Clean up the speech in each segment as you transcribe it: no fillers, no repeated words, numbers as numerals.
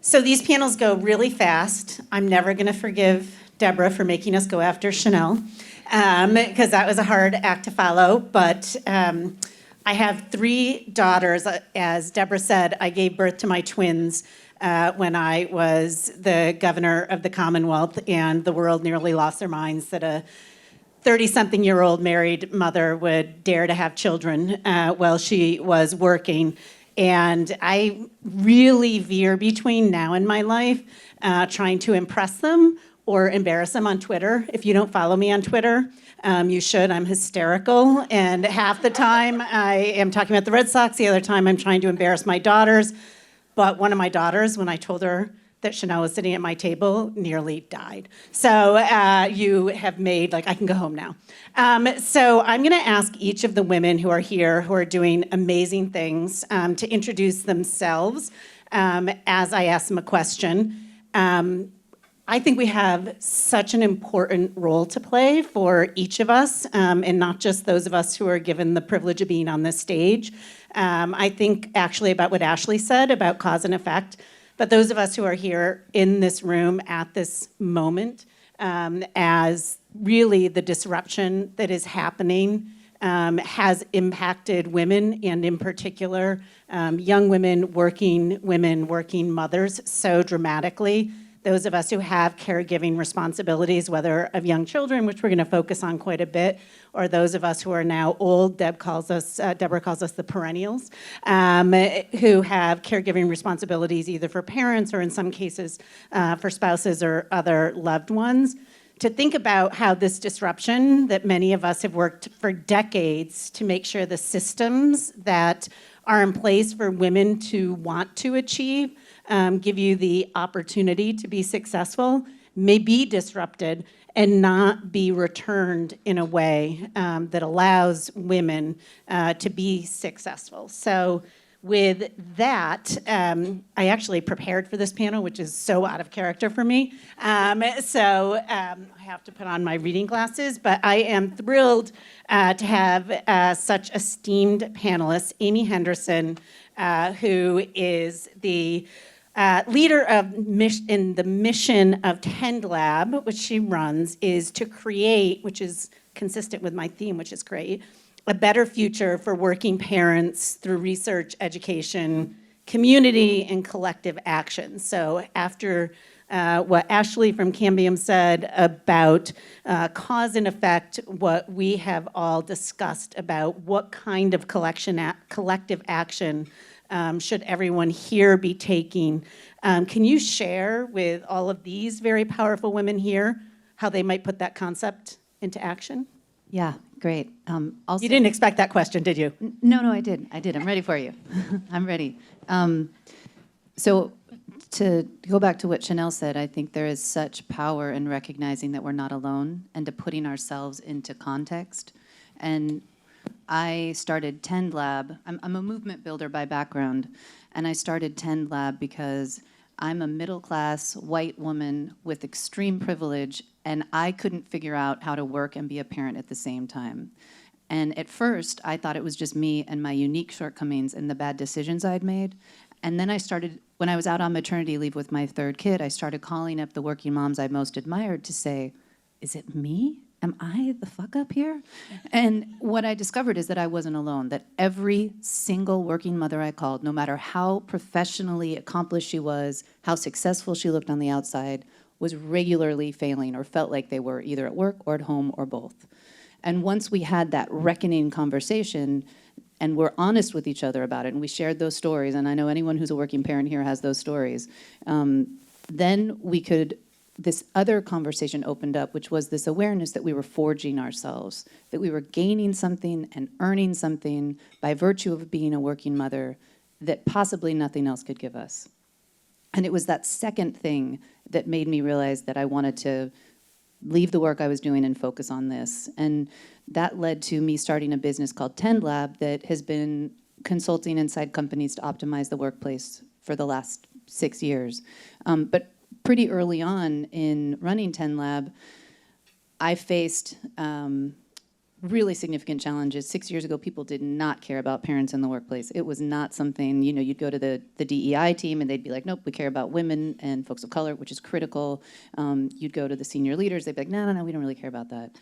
So these panels go really fast. I'm never going to forgive Deborah for making us go after Chanel, because that was a hard act to follow. But I have 3 daughters. As Deborah said, I gave birth to my twins when I was the governor of the Commonwealth, and the world nearly lost their minds that a 30-something-year-old married mother would dare to have children while she was working. And I really veer between now in my life trying to impress them or embarrass them on Twitter. If you don't follow me on Twitter, you should. I'm hysterical. And half the time I am talking about the Red Sox. The other time I'm trying to embarrass my daughters. But one of my daughters, when I told her that Chanel was sitting at my table, nearly died. So you have made, I can go home now. So I'm gonna ask each of the women who are here, who are doing amazing things, to introduce themselves as I ask them a question. I think we have such an important role to play for each of us, and not just those of us who are given the privilege of being on this stage. I think actually about what Ashley said about cause and effect, but those of us who are here in this room at this moment, as really the disruption that is happening has impacted women, and in particular, young women, working mothers so dramatically. Those of us who have caregiving responsibilities, whether of young children, which we're going to focus on quite a bit, or those of us who are now old, Deborah calls us the perennials, who have caregiving responsibilities either for parents or in some cases for spouses or other loved ones. To think about how this disruption that many of us have worked for decades to make sure the systems that are in place for women to want to achieve, give you the opportunity to be successful, may be disrupted and not be returned in a way that allows women to be successful. So with that, I actually prepared for this panel, which is so out of character for me. So I have to put on my reading glasses, but I am thrilled to have such esteemed panelists. Amy Henderson, who is the leader in the mission of TendLab, which she runs, is to create, which is consistent with my theme, which is great, a better future for working parents through research, education, community, and collective action. So after what Ashley from Cambium said about cause and effect, what we have all discussed about what kind of collective action should everyone here be taking. Can you share with all of these very powerful women here how they might put that concept into action? Yeah, great. Also, you didn't expect that question, did you? No, I did. I'm ready for you. I'm ready. So to go back to what Chanel said, I think there is such power in recognizing that we're not alone and to putting ourselves into context. And I started TendLab. I'm a movement builder by background, and I started TendLab because I'm a middle-class white woman with extreme privilege, and I couldn't figure out how to work and be a parent at the same time. And at first, I thought it was just me and my unique shortcomings and the bad decisions I'd made. And then I started, when I was out on maternity leave with my 3rd kid, I started calling up the working moms I most admired to say, is it me? Am I the fuck up here? And what I discovered is that I wasn't alone, that every single working mother I called, no matter how professionally accomplished she was, how successful she looked on the outside, was regularly failing or felt like they were either at work or at home or both. And once we had that reckoning conversation and we're honest with each other about it, and we shared those stories, and I know anyone who's a working parent here has those stories, then we could, this other conversation opened up, which was this awareness that we were forging ourselves, that we were gaining something and earning something by virtue of being a working mother that possibly nothing else could give us. And it was that second thing that made me realize that I wanted to leave the work I was doing and focus on this. And that led to me starting a business called TendLab that has been consulting inside companies to optimize the workplace for the last 6 years. But pretty early on in running TendLab, I faced really significant challenges. 6 years ago, people did not care about parents in the workplace. It was not something, you know, you'd go to the DEI team and they'd be like, nope, we care about women and folks of color, which is critical. You'd go to the senior leaders, they'd be like, no, we don't really care about that.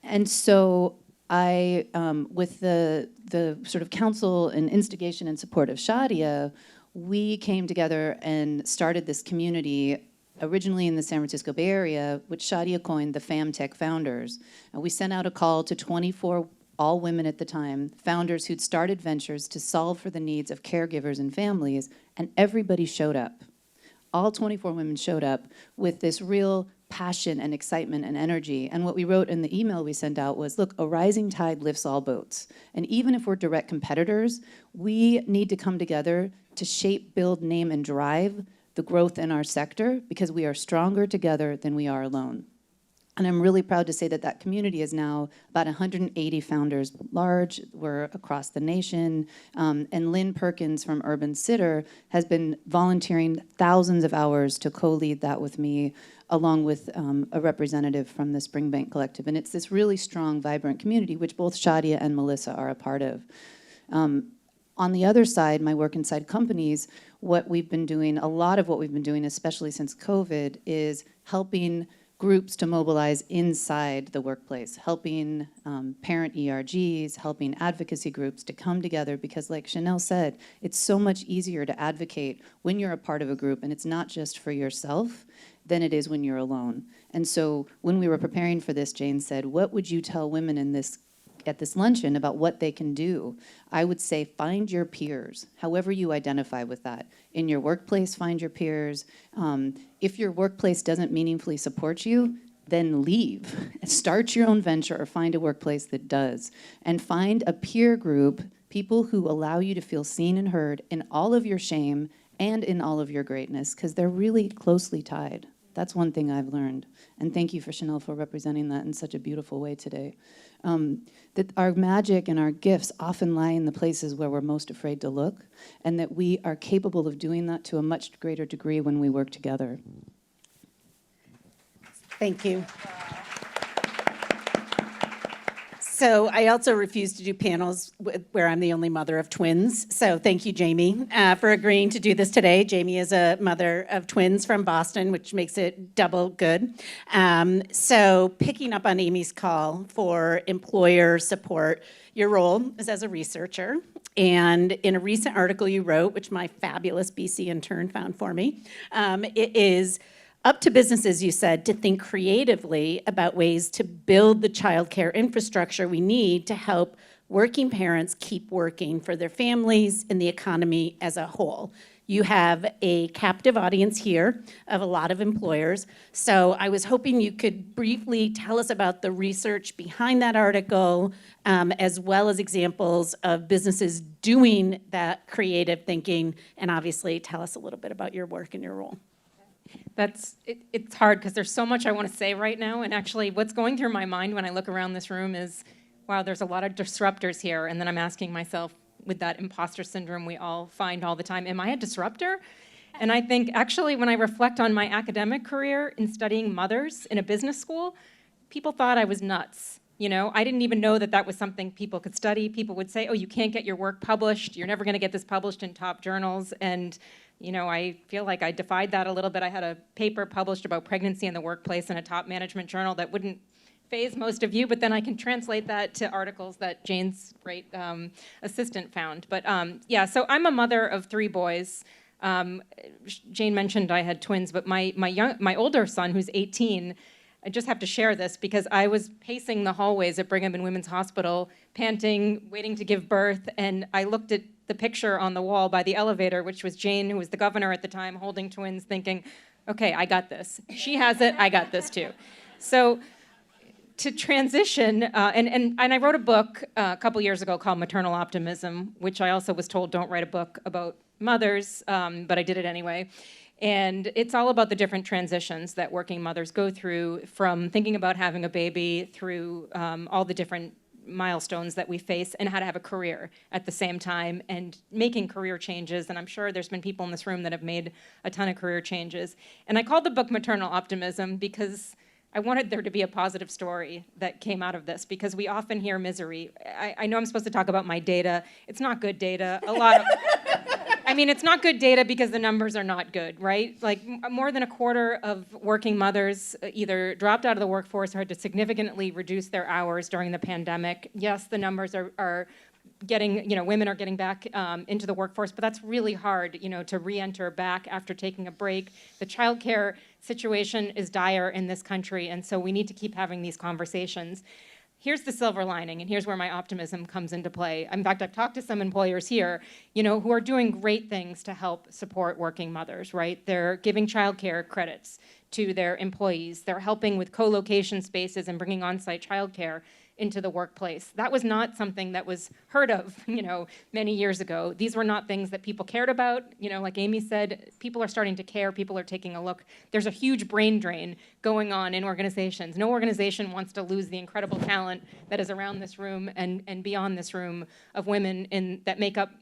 And so I, with the sort of counsel and instigation and support of Shadiah, we came together and started this community originally in the San Francisco Bay Area, which Shadiah coined the FamTech Founders. And we sent out a call to 24 all women at the time, founders who'd started ventures to solve for the needs of caregivers and families, and everybody showed up. All 24 women showed up with this real passion and excitement and energy. And what we wrote in the email we sent out was, look, a rising tide lifts all boats. And even if we're direct competitors, we need to come together to shape, build, name, and drive the growth in our sector, because we are stronger together than we are alone. And I'm really proud to say that that community is now about 180 founders large. We're across the nation. And Lynn Perkins from Urban Sitter has been volunteering thousands of hours to co-lead that with me, along with a representative from the Springbank Collective. And it's this really strong, vibrant community, which both Shadiah and Melissa are a part of. On the other side, my work inside companies, what we've been doing, a lot of what we've been doing, especially since COVID, is helping groups to mobilize inside the workplace, helping parent ERGs, helping advocacy groups to come together, because like Chanel said, it's so much easier to advocate when you're a part of a group and it's not just for yourself than it is when you're alone. And so when we were preparing for this, Jane said, what would you tell women in this at this luncheon about what they can do? I would say find your peers, however you identify with that. In your workplace, find your peers. If your workplace doesn't meaningfully support you, then leave. Start your own venture or find a workplace that does. And find a peer group, people who allow you to feel seen and heard in all of your shame and in all of your greatness, because they're really closely tied. That's one thing I've learned. And thank you for Chanel for representing that in such a beautiful way today. That our magic and our gifts often lie in the places where we're most afraid to look, and that we are capable of doing that to a much greater degree when we work together. Thank you. So I also refuse to do panels where I'm the only mother of twins. So thank you, Jamie, for agreeing to do this today. Jamie is a mother of twins from Boston, which makes it double good. So picking up on Amy's call for employer support, your role is as a researcher. And in a recent article you wrote, which my fabulous BC intern found for me, it is up to businesses, you said, to think creatively about ways to build the childcare infrastructure we need to help working parents keep working for their families and the economy as a whole. You have a captive audience here of a lot of employers. So I was hoping you could briefly tell us about the research behind that article, as well as examples of businesses doing that creative thinking, and obviously tell us a little bit about your work and your role. It's hard because there's so much I want to say right now, and actually what's going through my mind when I look around this room is, wow, there's a lot of disruptors here, and then I'm asking myself, with that imposter syndrome we all find all the time, am I a disruptor? And I think actually when I reflect on my academic career in studying mothers in a business school, people thought I was nuts. You know, I didn't even know that that was something people could study. People would say, oh, you can't get your work published. You're never going to get this published in top journals. And you know, I feel like I defied that a little bit. I had a paper published about pregnancy in the workplace in a top management journal that wouldn't faze most of you, but then I can translate that to articles that Jane's great assistant found. But yeah, so I'm a mother of 3 boys. Jane mentioned I had twins, but my older son, who's 18, I just have to share this because I was pacing the hallways at Brigham and Women's Hospital, panting, waiting to give birth, and I looked at the picture on the wall by the elevator, which was Jane, who was the governor at the time, holding twins, thinking, okay, I got this. She has it, I got this too. So to transition, and I wrote a book a couple years ago called Maternal Optimism, which I also was told don't write a book about mothers, but I did it anyway. And it's all about the different transitions that working mothers go through, from thinking about having a baby through all the different milestones that we face, and how to have a career at the same time, and making career changes. And I'm sure there's been people in this room that have made a ton of career changes. And I called the book Maternal Optimism because I wanted there to be a positive story that came out of this, because we often hear misery. I know I'm supposed to talk about my data. It's not good data. It's not good data because the numbers are not good, right? Like more than a quarter of working mothers either dropped out of the workforce or had to significantly reduce their hours during the pandemic. Yes, the numbers are getting, women are getting back into the workforce, but that's really hard, to re-enter back after taking a break. The childcare situation is dire in this country, and so we need to keep having these conversations. Here's the silver lining, and here's where my optimism comes into play. In fact, I've talked to some employers here, who are doing great things to help support working mothers, right? They're giving childcare credits to their employees. They're helping with co-location spaces and bringing on-site childcare into the workplace. That was not something that was heard of, many years ago. These were not things that people cared about. Like Amy said, people are starting to care. People are taking a look. There's a huge brain drain going on in organizations. No organization wants to lose the incredible talent that is around this room and beyond this room of women that make up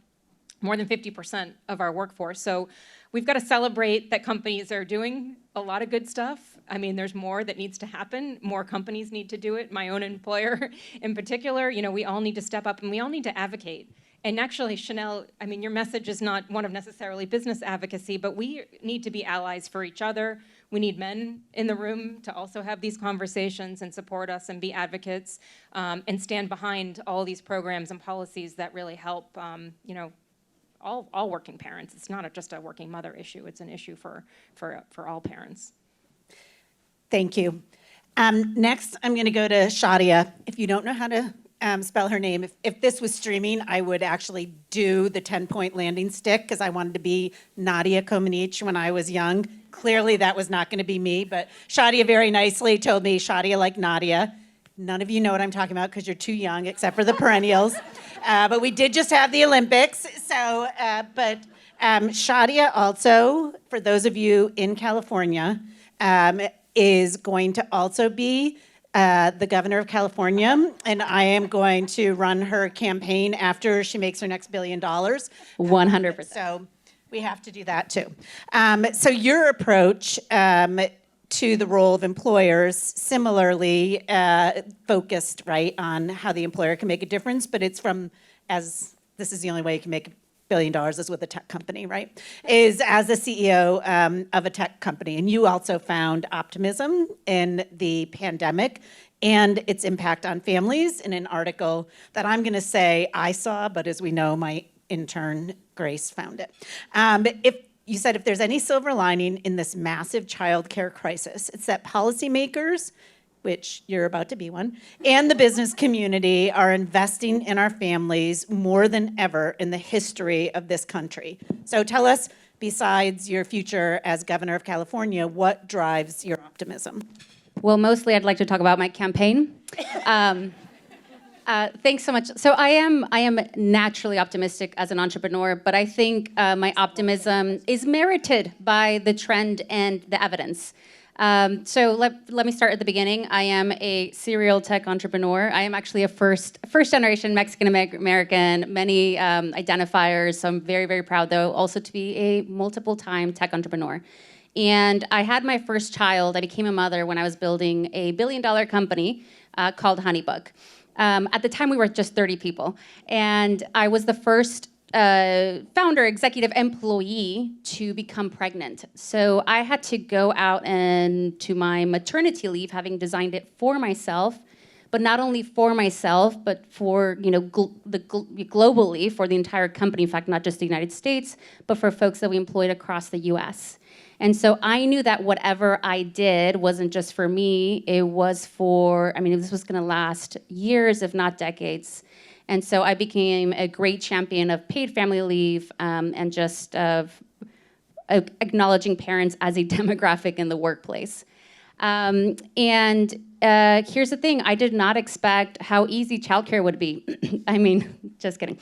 more than 50% of our workforce. So we've got to celebrate that companies are doing a lot of good stuff. There's more that needs to happen. More companies need to do it. My own employer in particular, we all need to step up and we all need to advocate. And actually, Chanel, your message is not one of necessarily business advocacy, but we need to be allies for each other. We need men in the room to also have these conversations and support us and be advocates and stand behind all these programs and policies that really help, all working parents. It's not just a working mother issue. It's an issue for all parents. Thank you. Next, I'm going to go to Shadiah. If you don't know how to spell her name, if this was streaming, I would actually do the 10-point landing stick because I wanted to be Nadia Comaneci when I was young. Clearly, that was not going to be me, but Shadiah very nicely told me, Shadiah like Nadia. None of you know what I'm talking about because you're too young, except for the perennials. But we did just have the Olympics. So, Shadiah also, for those of you in California, is going to also be the governor of California, and I am going to run her campaign after she makes her next $1 billion. 100%. So we have to do that too. So your approach to the role of employers, similarly focused, right, on how the employer can make a difference, but it's as this is the only way you can make $1 billion is with a tech company, right? Is as a CEO of a tech company. And you also found optimism in the pandemic and its impact on families in an article that I'm going to say I saw, but as we know, my intern, Grace, found it. You said if there's any silver lining in this massive childcare crisis, it's that policymakers, which you're about to be one, and the business community are investing in our families more than ever in the history of this country. So tell us, besides your future as governor of California, what drives your optimism? Well, mostly I'd like to talk about my campaign. Thanks so much. So I am naturally optimistic as an entrepreneur, but I think my optimism is merited by the trend and the evidence. So let me start at the beginning. I am a serial tech entrepreneur. I am actually a first generation Mexican American, many identifiers. So I'm very, very proud, though, also to be a multiple time tech entrepreneur. And I had my first child. I became a mother when I was building a $1 billion company called Honeybook. At the time, we were just 30 people. And I was the first founder, executive employee to become pregnant. So I had to go out and to my maternity leave, having designed it for myself, but not only for myself, but for globally for the entire company. In fact, not just the United States, but for folks that we employed across the U.S. And so I knew that whatever I did wasn't just for me, it was for, this was gonna last years, if not decades. And so I became a great champion of paid family leave and just of acknowledging parents as a demographic in the workplace. And here's the thing, I did not expect how easy childcare would be. Just kidding.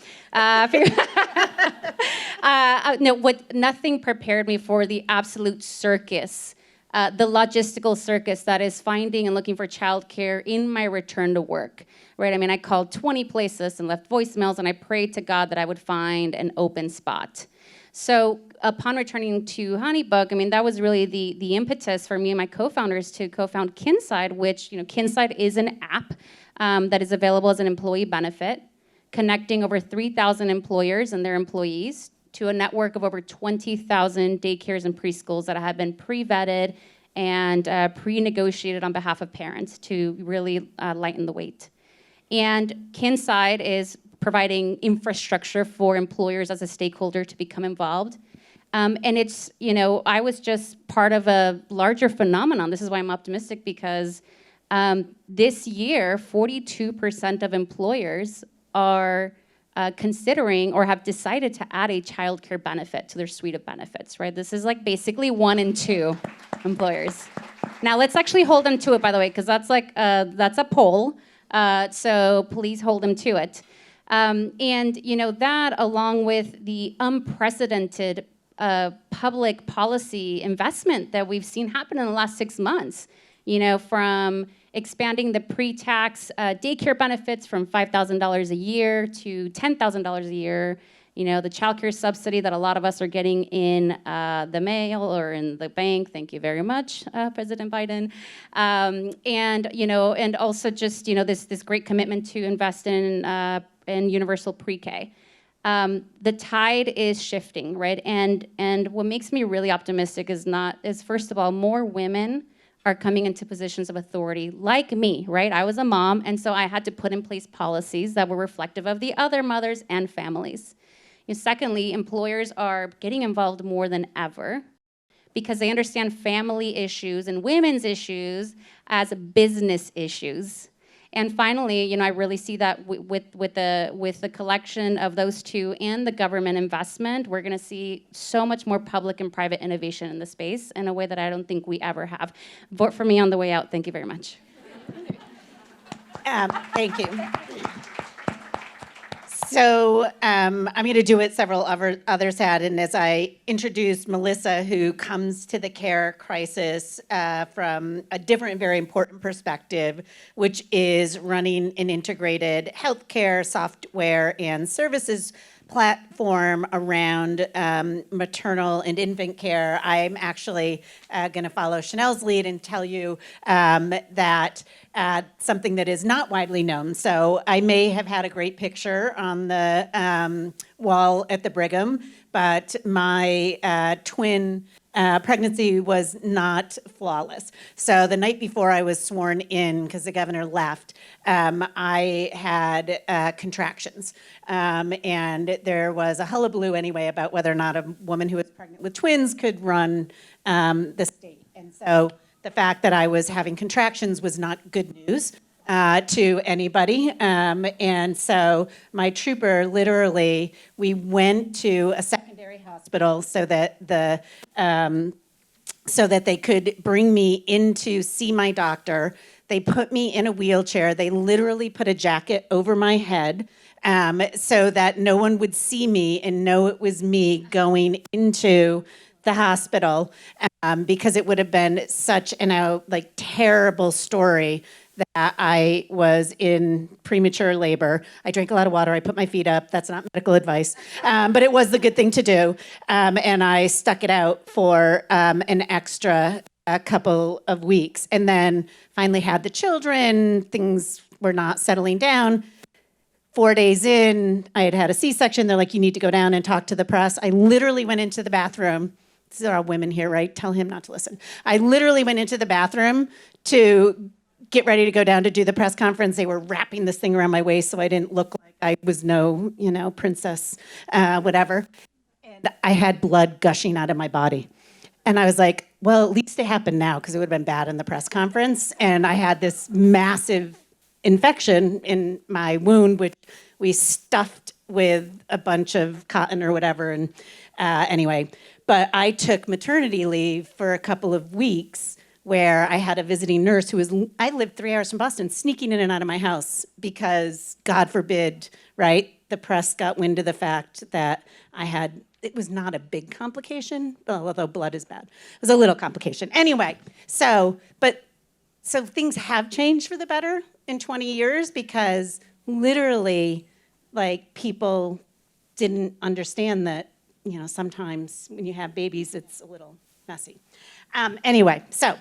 Nothing prepared me for the absolute circus, the logistical circus that is finding and looking for childcare in my return to work, right? I called 20 places and left voicemails, and I prayed to God that I would find an open spot. So upon returning to Honeybook, I mean, that was really the impetus for me and my co-founders to co-found Kinside, which, Kinside is an app that is available as an employee benefit, connecting over 3,000 employers and their employees to a network of over 20,000 daycares and preschools that have been pre-vetted and pre-negotiated on behalf of parents to really lighten the weight. And Kinside is providing infrastructure for employers as a stakeholder to become involved. And it's, I was just part of a larger phenomenon. This is why I'm optimistic, because this year, 42% of employers are considering or have decided to add a childcare benefit to their suite of benefits, right? This is like basically 1 in 2 employers. Now let's actually hold them to it, by the way, because that's a poll. So please hold them to it. And that, along with the unprecedented public policy investment that we've seen happen in the last 6 months, from expanding the pre-tax daycare benefits from $5,000 a year to $10,000 a year, the childcare subsidy that a lot of us are getting in the mail or in the bank. Thank you very much, President Biden. And also just, this great commitment to invest in universal pre-K. The tide is shifting, right? And what makes me really optimistic is first of all, more women are coming into positions of authority like me, right? I was a mom, and so I had to put in place policies that were reflective of the other mothers and families. Secondly, employers are getting involved more than ever because they understand family issues and women's issues as business issues. And finally, I really see that with the collection of those two and the government investment, we're going to see so much more public and private innovation in the space in a way that I don't think we ever have. Vote for me on the way out. Thank you very much. Thank you. So I'm going to do what several others had, and as I introduced Melissa, who comes to the care crisis from a different, very important perspective, which is running an integrated healthcare, software, and services platform around maternal and infant care. I'm actually going to follow Chanel's lead and tell you that something that is not widely known. So I may have had a great picture on the wall at the Brigham, but my twin pregnancy was not flawless. So the night before I was sworn in, because the governor left, I had contractions. And there was a hullabaloo anyway about whether or not a woman who was pregnant with twins could run the state. And so the fact that I was having contractions was not good news to anybody. And so my trooper, literally, we went to a secondary hospital so that they could bring me in to see my doctor. They put me in a wheelchair. They literally put a jacket over my head so that no one would see me and know it was me going into the hospital, because it would have been such an terrible story that I was in premature labor. I drank a lot of water. I put my feet up. That's not medical advice, but it was the good thing to do. And I stuck it out for an extra couple of weeks, and then finally had the children. Things were not settling down. 4 days in, I had a C-section. They're like, you need to go down and talk to the press. I literally went into the bathroom. These are all women here, right? Tell him not to listen. I literally went into the bathroom to get ready to go down to do the press conference. They were wrapping this thing around my waist so I didn't look like I was no, princess, whatever. And I had blood gushing out of my body. And I was like, well, at least it happened now, because it would have been bad in the press conference. And I had this massive infection in my wound, which we stuffed with a bunch of cotton or whatever. And anyway, but I took maternity leave for a couple of weeks where I had a visiting nurse I lived 3 hours from Boston, sneaking in and out of my house because, God forbid, right, the press got wind of the fact that it was not a big complication, although blood is bad. It was a little complication. Anyway, so things have changed for the better in 20 years because literally, people didn't understand that sometimes when you have babies, it's a little messy. Anyway, so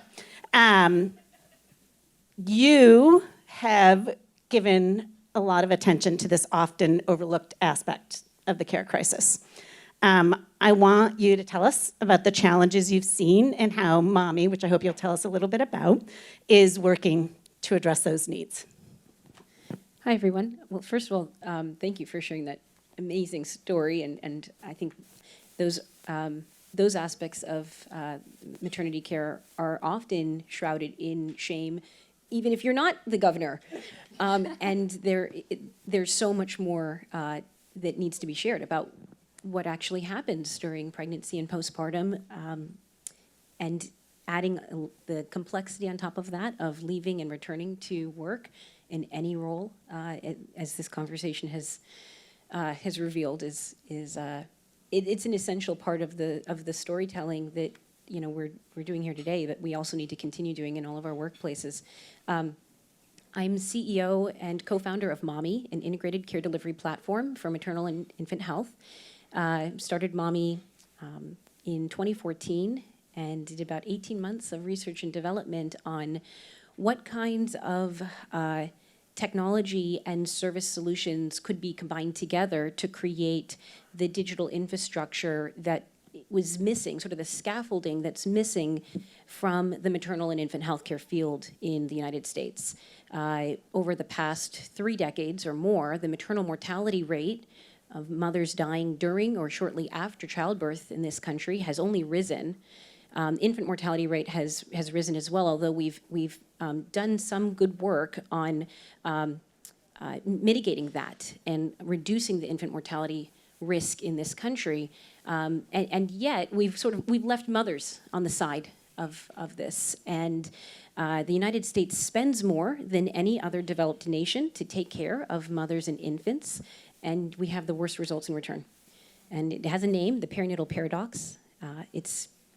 you have given a lot of attention to this often overlooked aspect of the care crisis. I want you to tell us about the challenges you've seen and how Mahmee, which I hope you'll tell us a little bit about, is working to address those needs. Hi, everyone. Well, first of all, thank you for sharing that amazing story, and I think those aspects of maternity care are often shrouded in shame, even if you're not the governor. And there's so much more that needs to be shared about what actually happens during pregnancy and postpartum, and adding the complexity on top of that of leaving and returning to work in any role, as this conversation has revealed, it's an essential part of the storytelling that we're doing here today, that we also need to continue doing in all of our workplaces. I'm CEO and co-founder of Mahmee, an integrated care delivery platform for maternal and infant health. Started Mahmee in 2014 and did about 18 months of research and development on what kinds of technology and service solutions could be combined together to create the digital infrastructure that was missing, sort of the scaffolding that's missing from the maternal and infant healthcare field in the United States. Over the past 3 decades or more, the maternal mortality rate of mothers dying during or shortly after childbirth in this country has only risen. Infant mortality rate has risen as well, although we've done some good work on mitigating that and reducing the infant mortality risk in this country. And yet we've left mothers on the side of this. And the United States spends more than any other developed nation to take care of mothers and infants, and we have the worst results in return. And it has a name, the perinatal paradox.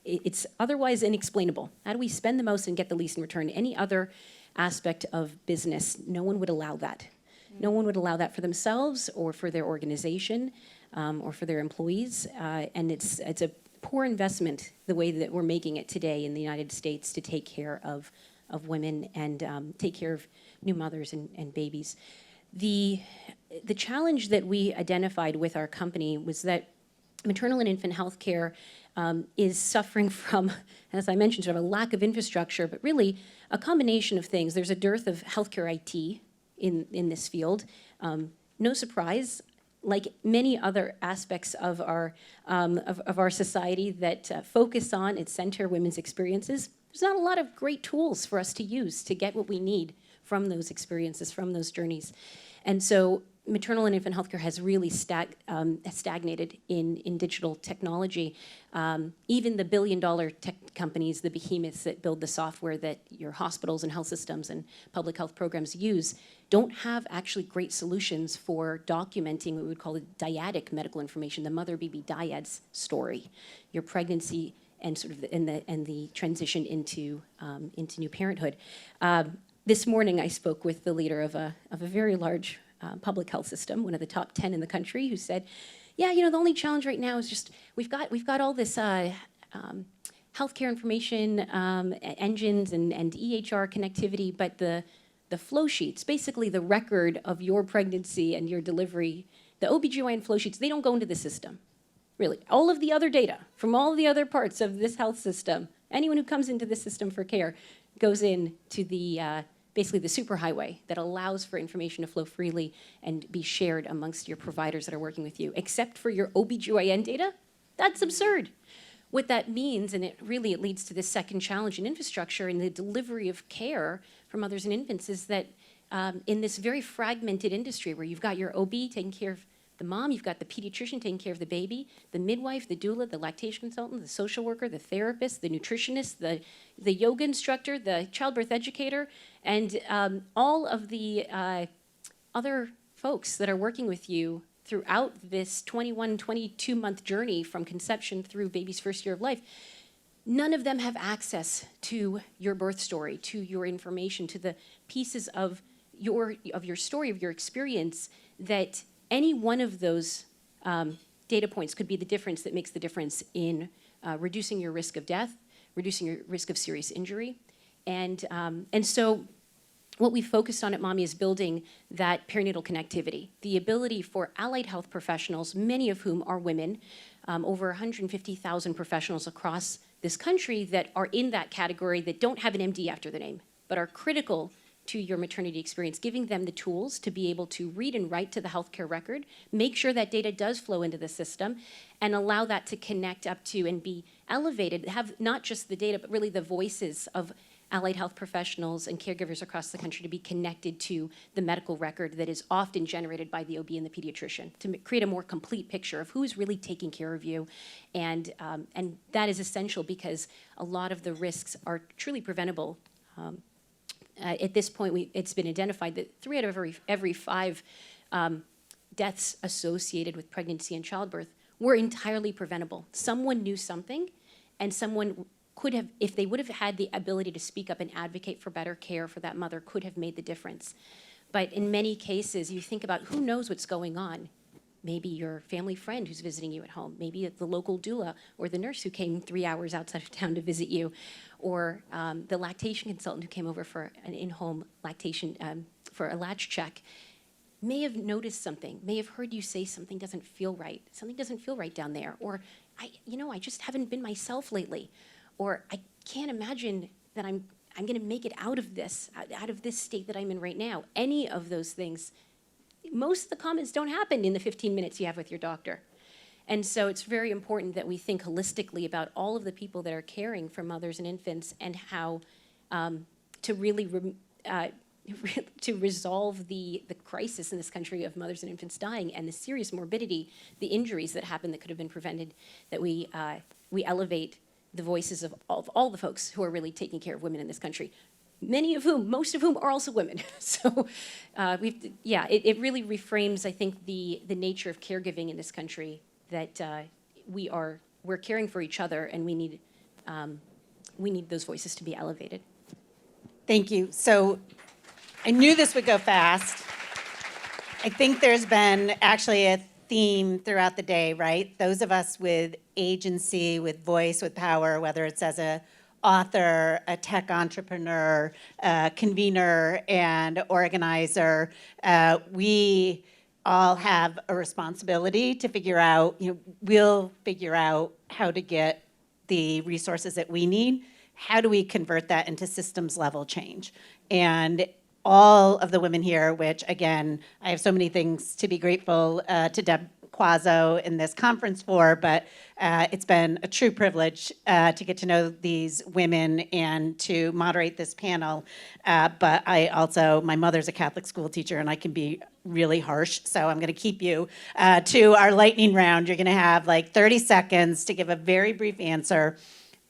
It's otherwise inexplainable. How do we spend the most and get the least in return? Any other aspect of business, no one would allow that. No one would allow that for themselves or for their organization or for their employees. And it's a poor investment, the way that we're making it today in the United States to take care of women and take care of new mothers and babies. The challenge that we identified with our company was that maternal and infant health care is suffering from, as I mentioned, sort of a lack of infrastructure, but really a combination of things. There's a dearth of healthcare IT in this field. No surprise, like many other aspects of our society that focus on and center women's experiences, there's not a lot of great tools for us to use to get what we need from those experiences, from those journeys. And so maternal and infant healthcare has really stagnated in digital technology. Even the billion-dollar tech companies, the behemoths that build the software that your hospitals and health systems and public health programs use, don't have actually great solutions for documenting what we would call the dyadic medical information, the mother-baby dyad's story, your pregnancy and sort of the transition into new parenthood. This morning, I spoke with the leader of a very large public health system, one of the top 10 in the country, who said, yeah, the only challenge right now is just we've got all this healthcare information engines and EHR connectivity, but the flow sheets, basically the record of your pregnancy and your delivery, the OBGYN flow sheets, they don't go into the system, really. All of the other data from all the other parts of this health system, anyone who comes into this system for care goes into the basically the superhighway that allows for information to flow freely and be shared amongst your providers that are working with you, except for your OBGYN data. That's absurd. What that means, and it leads to this second challenge in infrastructure in the delivery of care for mothers and infants, is that in this very fragmented industry where you've got your OB taking care of the mom, you've got the pediatrician taking care of the baby, the midwife, the doula, the lactation consultant, the social worker, the therapist, the nutritionist, the yoga instructor, the childbirth educator, and all of the other folks that are working with you throughout this 22-month journey from conception through baby's first year of life. None of them have access to your birth story, to your information, to the pieces of your story, of your experience that any one of those data points could be the difference that makes the difference in reducing your risk of death, reducing your risk of serious injury. And so what we focused on at Mahmee is building that perinatal connectivity, the ability for allied health professionals, many of whom are women, over 150,000 professionals across this country that are in that category that don't have an MD after their name, but are critical to your maternity experience, giving them the tools to be able to read and write to the healthcare record, make sure that data does flow into the system, and allow that to connect up to and be elevated, have not just the data, but really the voices of allied health professionals and caregivers across the country to be connected to the medical record that is often generated by the OB and the pediatrician, to create a more complete picture of who's really taking care of you. And that is essential because a lot of the risks are truly preventable. At this point, it's been identified that 3 out of every 5 deaths associated with pregnancy and childbirth were entirely preventable. Someone knew something, and someone could have, if they would have had the ability to speak up and advocate for better care for that mother, could have made the difference. But in many cases, you think about who knows what's going on. Maybe your family friend who's visiting you at home, maybe the local doula or the nurse who came 3 hours outside of town to visit you, or the lactation consultant who came over for an in-home lactation, for a latch check, may have noticed something, may have heard you say something doesn't feel right down there, or I just haven't been myself lately, or I can't imagine that I'm going to make it out of this state that I'm in right now. Any of those things, most of the comments don't happen in the 15 minutes you have with your doctor. And so it's very important that we think holistically about all of the people that are caring for mothers and infants and how to really to resolve the crisis in this country of mothers and infants dying and the serious morbidity, the injuries that happen that could have been prevented, that we elevate the voices of all the folks who are really taking care of women in this country. Most of whom are also women. So it really reframes, I think, the nature of caregiving in this country, that we're caring for each other, and we need those voices to be elevated. Thank you. So I knew this would go fast. I think there's been actually a theme throughout the day, right? Those of us with agency, with voice, with power, whether it's as a author, a tech entrepreneur, convener, and organizer, we all have a responsibility to figure out, we'll figure out how to get the resources that we need. How do we convert that into systems level change? And all of the women here, which again, I have so many things to be grateful to Deb Quazzo in this conference for, but it's been a true privilege to get to know these women and to moderate this panel. But my mother's a Catholic school teacher, and I can be really harsh, so I'm gonna keep you to our lightning round. You're gonna have like 30 seconds to give a very brief answer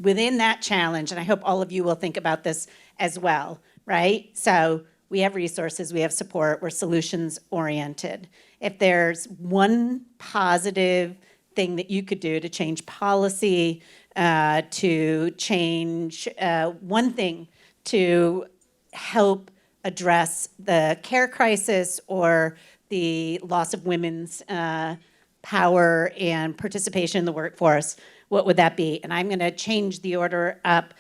within that challenge, and I hope all of you will think about this as well, right? So we have resources, we have support, we're solutions oriented. If there's one positive thing that you could do to change policy, to change one thing to help address the care crisis or the loss of women's power and participation in the workforce, what would that be? And I'm gonna change the order up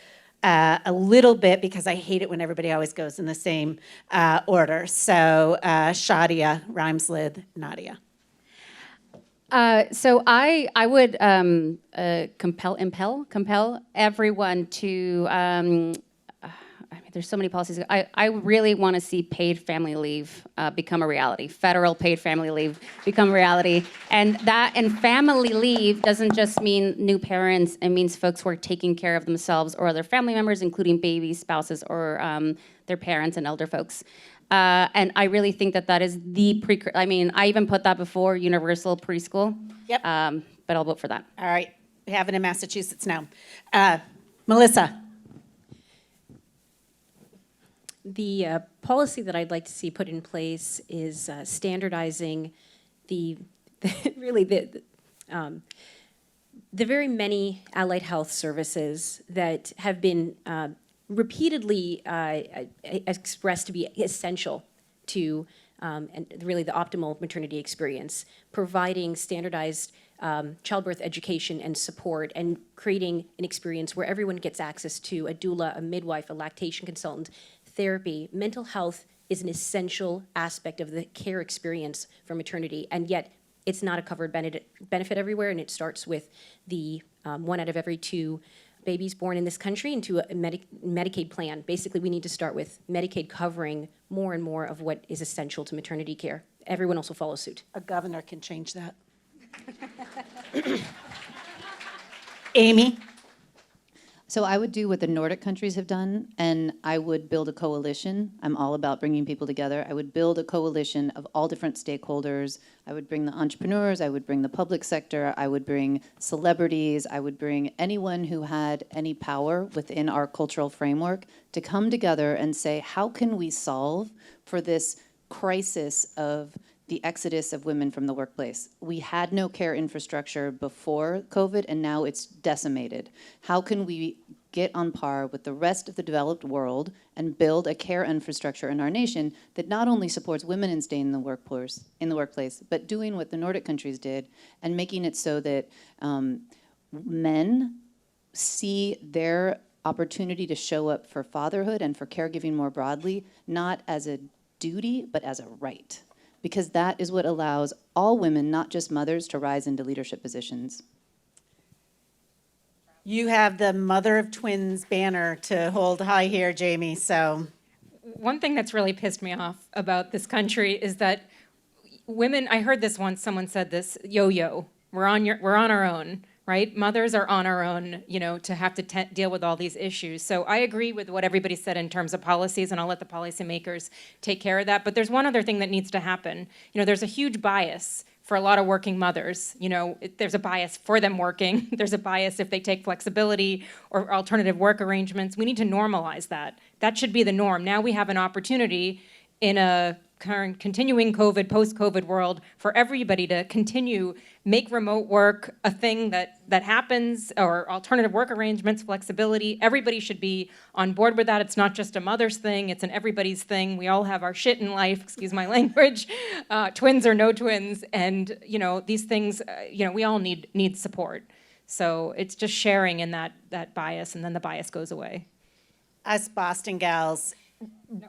a little bit because I hate it when everybody always goes in the same order. So Shadiah, Rhymeslith, Nadia. So I would compel everyone to. There's so many policies. I really want to see paid family leave become a reality. Federal paid family leave become a reality, and family leave doesn't just mean new parents. It means folks who are taking care of themselves or other family members, including babies, spouses, or their parents and elder folks. And I really think that is the I even put that before universal preschool. Yep. But I'll vote for that. All right, we have it in Massachusetts now. Melissa. The policy that I'd like to see put in place is standardizing the very many allied health services that have been repeatedly expressed to be essential to and really the optimal maternity experience, providing standardized childbirth education and support, and creating an experience where everyone gets access to a doula, a midwife, a lactation consultant, therapy. Mental health is an essential aspect of the care experience for maternity, and yet it's not a covered benefit everywhere, and it starts with the 1 out of every 2 babies born in this country into a Medicaid plan. Basically, we need to start with Medicaid covering more and more of what is essential to maternity care. Everyone else will follow suit. A governor can change that. Amy? So I would do what the Nordic countries have done, and I would build a coalition. I'm all about bringing people together. I would build a coalition of all different stakeholders. I would bring the entrepreneurs, I would bring the public sector, I would bring celebrities, I would bring anyone who had any power within our cultural framework to come together and say, how can we solve for this crisis of the exodus of women from the workplace? We had no care infrastructure before COVID, and now it's decimated. How can we get on par with the rest of the developed world and build a care infrastructure in our nation that not only supports women in staying in the workplace, but doing what the Nordic countries did and making it so that men see their opportunity to show up for fatherhood and for caregiving more broadly, not as a duty, but as a right. Because that is what allows all women, not just mothers, to rise into leadership positions. You have the mother of twins banner to hold high here, Jamie, so. One thing that's really pissed me off about this country is that women, I heard this once, someone said this, yo-yo, we're on our own, right? Mothers are on our own, to have to deal with all these issues. So I agree with what everybody said in terms of policies, and I'll let the policymakers take care of that. But there's one other thing that needs to happen. There's a huge bias for a lot of working mothers. There's a bias for them working. There's a bias if they take flexibility or alternative work arrangements. We need to normalize that. That should be the norm. Now we have an opportunity in a current continuing COVID, post-COVID world for everybody to make remote work a thing that happens, or alternative work arrangements, flexibility. Everybody should be on board with that. It's not just a mother's thing, it's an everybody's thing. We all have our shit in life, excuse my language, twins or no twins, and these things, we all need support. So it's just sharing in that bias, and then the bias goes away. Us Boston gals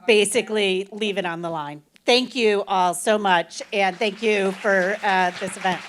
basically leave it on the line. Thank you all so much, and thank you for this event.